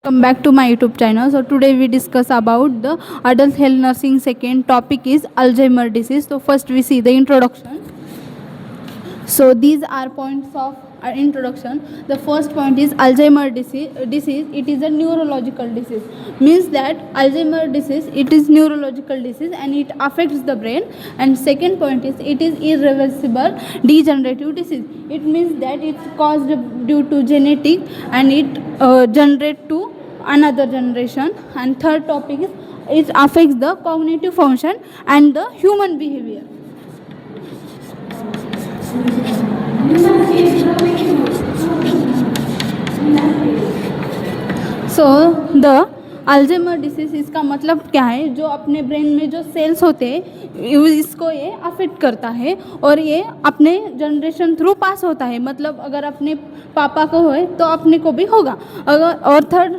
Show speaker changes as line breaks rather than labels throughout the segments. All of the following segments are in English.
Welcome back to my YouTube channel. So today we discuss about the adult health nursing. Second topic is Alzheimer disease. So first we see the introduction. So these are points of introduction. The first point is Alzheimer disease. It is a neurological disease. Means that Alzheimer disease, it is neurological disease and it affects the brain. And second point is it is irreversible degenerative disease. It means that it's caused due to genetic and it generate to another generation. And third topic is it affects the cognitive function and the human behavior. So the Alzheimer disease इसका मतलब क्या है, जो अपने brain में जो sales होते हैं इसको ये अफेक्ट करता है और ये अपने जनरेशन थ्रू पास होता है. मतलब अगर अपने पापा को होए तो अपने को भी होगा. अगर और थर्ड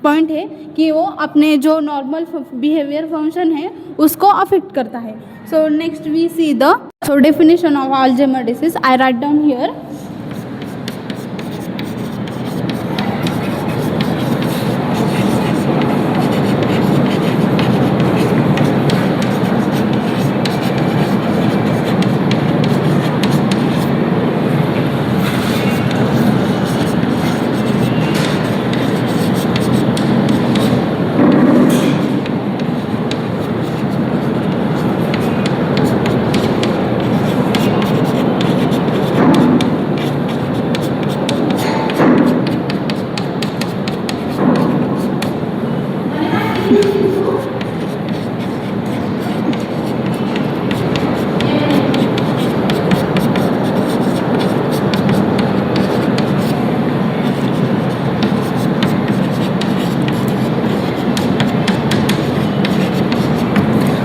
पॉइंट है कि वो अपने जो नॉर्मल बिहेवियर फंक्शन है उसको अफेक्ट करता है. So next we see the definition of Alzheimer disease. I write down here.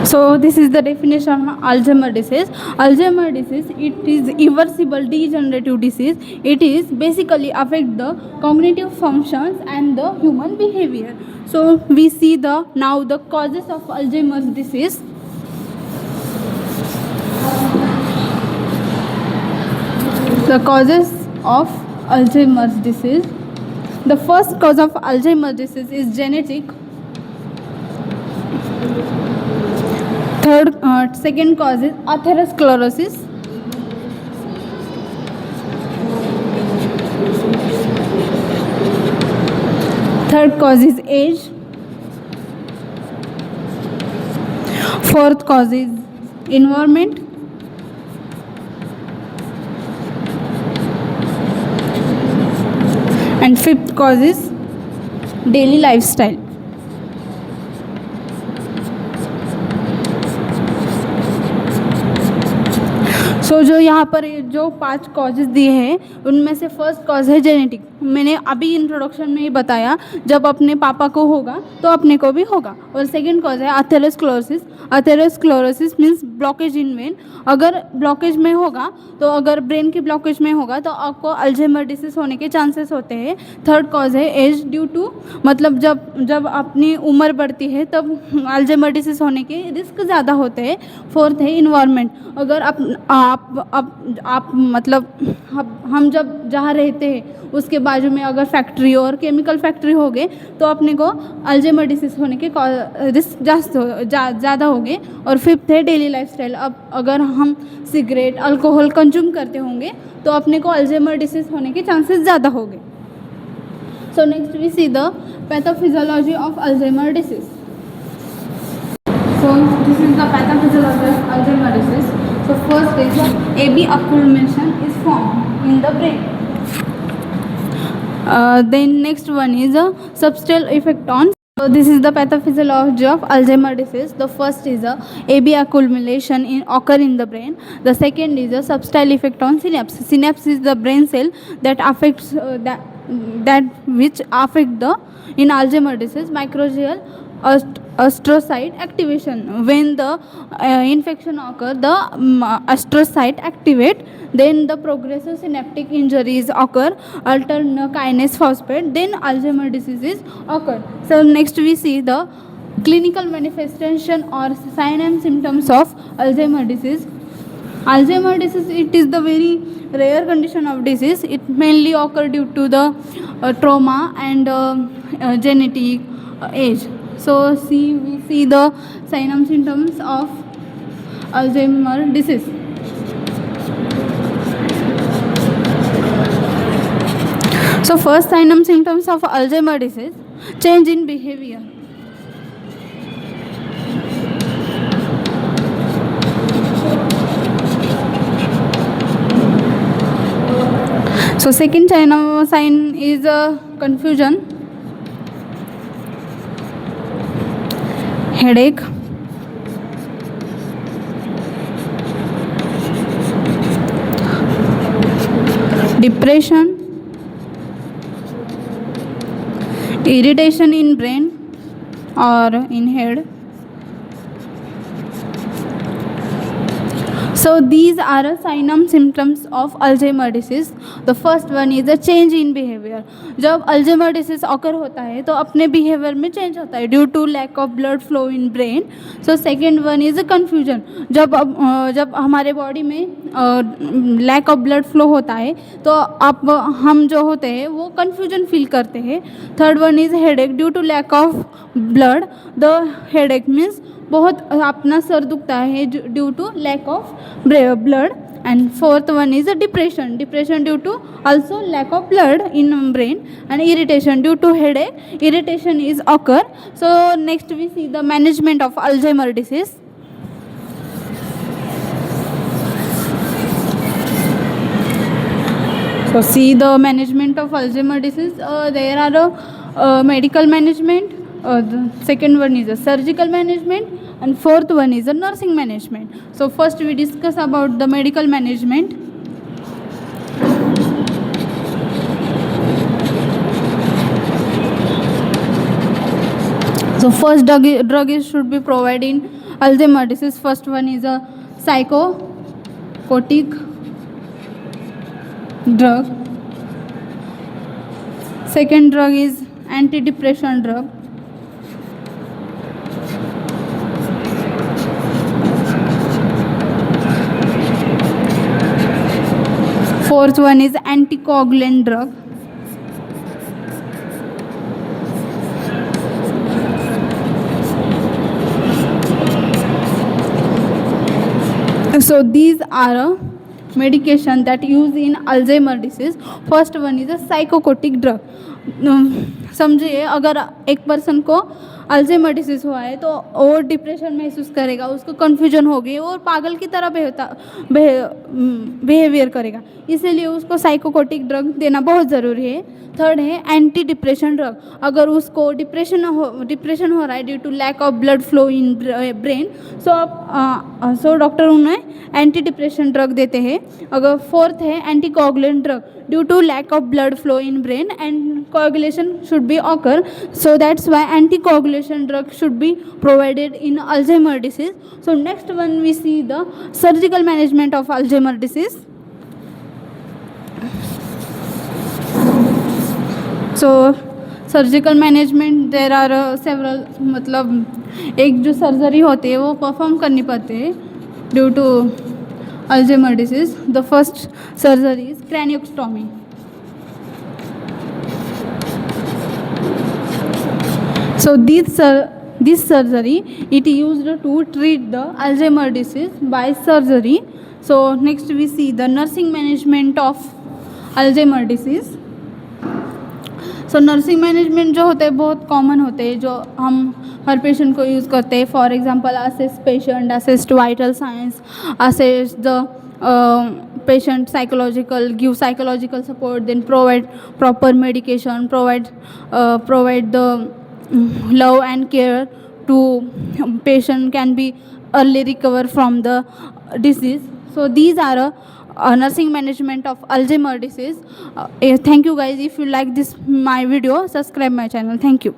So this is the definition of Alzheimer disease. Alzheimer disease, it is irreversible degenerative disease. It is basically affect the cognitive functions and the human behavior. So we see now the causes of Alzheimer's disease. The causes of Alzheimer's disease. The first cause of Alzheimer's disease is genetic. Second cause is atherosclerosis. Third cause is age. Fourth cause is environment. And fifth cause is daily lifestyle. सो जो यहाँ पर जो 5 causes दिए हैं उनमें से first cause है genetic. मैंने अभी इंट्रोडक्शन में ही बताया, जब अपने पापा को होगा तो अपने को भी होगा. और सेकंड कॉज है atherosclerosis. Atherosclerosis means blockage in when. अगर ब्लॉकेज में होगा तो अगर ब्रेन की ब्लॉकेज में होगा तो आपको अल्जाइमर डिसीज होने के चांसेस होते हैं. थर्ड कॉज है एज ड्यू टू, मतलब जब अपनी उम्र बढ़ती है तब अल्जाइमर डिसीज होने के रिस्क ज़्यादा होते हैं. फोर्थ है इन्वायरमेंट. अगर आप मतलब हम जब जहाँ रहते हैं उसके बाजू में अगर फैक्ट्री और केमिकल फैक्ट्री हो गए तो अपने को अल्जाइमर डिसीज होने के रिस्क ज़्यादा हो गए. और फिफ्थ है डेली लाइफस्टाइल. अब अगर हम सिगरेट अल्कोहल कंज्यूम करते होंगे तो अपने को अल्जाइमर डिसीज होने के चांसेस ज़्यादा हो गए. So next we see the pathophysiology of Alzheimer disease. So this is the pathophysiology of Alzheimer disease. So first is AB accumulation is formed in the brain. Then next one is a substance effect on. So this is the pathophysiology of Alzheimer disease. The first is a AB accumulation occur in the brain. The second is a substance effect on synapse. Synapse is the brain cell that affects that which affect the in Alzheimer disease microglial astrocyte activation. When the infection occur, the astrocyte activate, then the progressive synaptic injuries occur, alter kinase phosphate, then Alzheimer diseases occur. So next we see the clinical manifestation or sign and symptoms of Alzheimer disease. Alzheimer disease, it is the very rare condition of disease. It mainly occur due to the trauma and genetic age. So we see the signs and symptoms of Alzheimer disease. So first sign and symptoms of Alzheimer disease: change in behavior. So second sign is confusion, headache, depression, irritation in brain or in head. So these are a sign and symptoms of Alzheimer disease. The first one is a change in behavior. जब Alzheimer disease occur होता है तो अपने behavior में change होता है due to lack of blood flow in brain. So second one is a confusion. जब हमारे body में lack of blood flow होता है तो हम जो होते हैं वो confusion feel करते हैं. Third one is headache due to lack of blood. The headache means बहुत अपना सर दुखता है due to lack of blood. And fourth one is depression due to also lack of blood in brain. And irritation due to headache. Irritation is occur. So next we see the management of Alzheimer disease. So see the management of Alzheimer disease. There are medical management. The second one is a surgical management, and fourth one is a nursing management. So first we discuss about the medical management. So first drug should be provided in Alzheimer disease. First one is a psychotic drug. Second drug is antidepressant drug. Fourth one is anticoagulant drug. So these are medication that used in Alzheimer disease. First one is a psychotic drug. समझिए अगर एक person को Alzheimer disease हुआ है तो वो depression महसूस करेगा, उसको कन्फ्यूजन होगी और पागल की तरह बिहेवियर करेगा, इसीलिए उसको साइकोकोटिक ड्रग देना बहुत ज़रूरी है. थर्ड है एंटी डिप्रेशन ड्रग. अगर उसको डिप्रेशन हो रहा है due to lack of blood flow in brain, so doctor उन्हें एंटी डिप्रेशन ड्रग देते हैं. अगर फोर्थ है anti coagulant drug. Due to lack of blood flow in brain and coagulation should be occur, so that's why anticoagulation drug should be provided in Alzheimer disease. So next one we see the surgical management of Alzheimer disease. So surgical management there are several, मतलब एक जो surgery होती है वो perform करनी पड़ती है due to Alzheimer disease. The first surgery is craniostomy. So this surgery it used to treat the Alzheimer disease by surgery. So next we see the nursing management of Alzheimer disease. So nursing management जो होते हैं बहुत common होते हैं, जो हम हर patient को use करते हैं. For example assess patient, assess vital science, assess the patient psychological, give psychological support, then provide proper medication, provide the love and care to patient can be early recover from the disease. So these are nursing management of Alzheimer disease. Thank you guys. If you like this my video, subscribe my channel. Thank you.